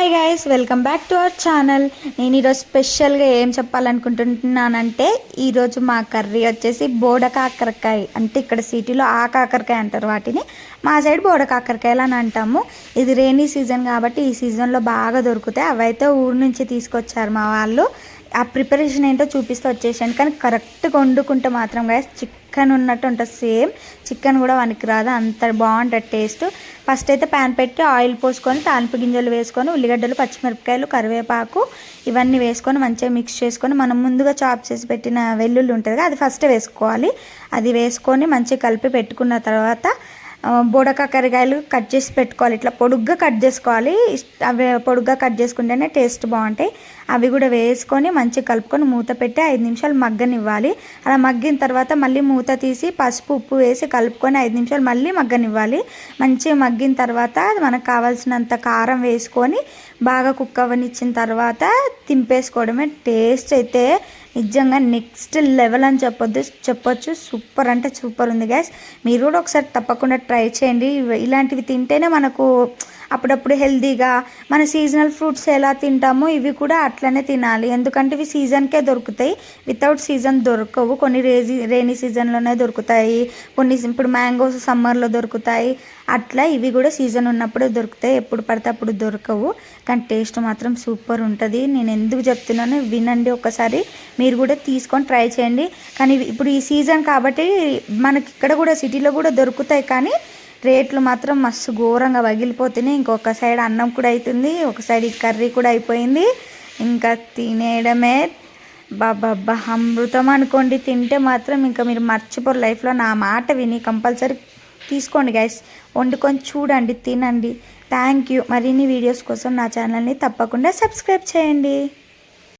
Hi guys, welcome back to our channel. నేను ఈరోజు స్పెషల్గా ఏం చెప్పాలనుకుంటున్నానంటే, ఈరోజు మా కర్రీ వచ్చేసి బోడ కాకరకాయ. అంటే ఇక్కడ సిటీలో ఆ కాకరకాయ అంటారు వాటిని, మా సైడ్ బోడ కాకరకాయలు అని అంటాము. ఇది రైనీ సీజన్ కాబట్టి ఈ సీజన్లో బాగా దొరుకుతాయి. అవైతే ఊరు నుంచి తీసుకొచ్చారు మా వాళ్ళు. ఆ ప్రిపరేషన్ ఏంటో చూపిస్తూ వచ్చేసాను, కానీ కరెక్ట్గా వండుకుంటే మాత్రం గైస్ చికెన్ ఉన్నట్టు ఉంటుంది. సేమ్ చికెన్ కూడా వనికి రాదు, అంత బాగుంటుంది టేస్ట్. ఫస్ట్ అయితే ప్యాన్ పెట్టి ఆయిల్ పోసుకొని తాలింపు గింజలు వేసుకొని ఉల్లిగడ్డలు, పచ్చిమిరపకాయలు, కరివేపాకు ఇవన్నీ వేసుకొని మంచిగా మిక్స్ చేసుకొని మనం ముందుగా చాప్ చేసి పెట్టిన వెల్లుల్లి ఉంటుంది కదా, అది ఫస్ట్ వేసుకోవాలి. అది వేసుకొని మంచిగా కలిపి పెట్టుకున్న తర్వాత బోడకాకరకాయలు కట్ చేసి పెట్టుకోవాలి. ఇట్లా పొడుగ్గా కట్ చేసుకోవాలి. అవి పొడుగ్గా కట్ చేసుకుంటేనే టేస్ట్ బాగుంటాయి. అవి కూడా వేసుకొని మంచిగా కలుపుకొని మూత పెట్టి 5 నిమిషాలు మగ్గనివ్వాలి. అలా మగ్గిన తర్వాత మళ్ళీ మూత తీసి పసుపు ఉప్పు వేసి కలుపుకొని 5 నిమిషాలు మళ్ళీ మగ్గనివ్వాలి. మంచిగా మగ్గిన తర్వాత మనకు కావాల్సినంత కారం వేసుకొని బాగా కుక్ అవ్వనిచ్చిన తర్వాత తింపేసుకోవడమే. టేస్ట్ అయితే నిజంగా నెక్స్ట్ లెవెల్ అని చెప్పొచ్చు. సూపర్ అంటే సూపర్ ఉంది గైస్. మీరు కూడా ఒకసారి తప్పకుండా ట్రై చేయండి. ఇలాంటివి తింటేనే మనకు అప్పుడప్పుడు హెల్తీగా మన సీజనల్ ఫ్రూట్స్ ఎలా తింటామో ఇవి కూడా అట్లనే తినాలి. ఎందుకంటే ఇవి సీజన్కే దొరుకుతాయి, వితౌట్ సీజన్ దొరకవు. కొన్ని రైనీ సీజన్లోనే దొరుకుతాయి, కొన్ని ఇప్పుడు మ్యాంగోస్ సమ్మర్లో దొరుకుతాయి. అట్లా ఇవి కూడా సీజన్ ఉన్నప్పుడే దొరుకుతాయి, ఎప్పుడు పడితే అప్పుడు దొరకవు. కానీ టేస్ట్ మాత్రం సూపర్ ఉంటుంది. నేను ఎందుకు చెప్తున్నానో వినండి ఒకసారి, మీరు కూడా తీసుకొని ట్రై చేయండి. కానీ ఇప్పుడు ఈ సీజన్ కాబట్టి మనకి ఇక్కడ కూడా సిటీలో కూడా దొరుకుతాయి, కానీ రేట్లు మాత్రం మస్తు ఘోరంగా పగిలిపోతున్నాయి. ఇంకొక సైడ్ అన్నం కూడా అవుతుంది, ఒక సైడ్ ఈ కర్రీ కూడా అయిపోయింది. ఇంకా తినేయడమే. బాబా అమృతం అనుకోండి. తింటే మాత్రం ఇంకా మీరు మర్చిపోరు లైఫ్లో. నా మాట విని కంపల్సరీ తీసుకోండి గైస్, వండుకొని చూడండి, తినండి. Thank you. మరిన్ని వీడియోస్ కోసం నా ఛానల్ని తప్పకుండా సబ్స్క్రైబ్ చేయండి.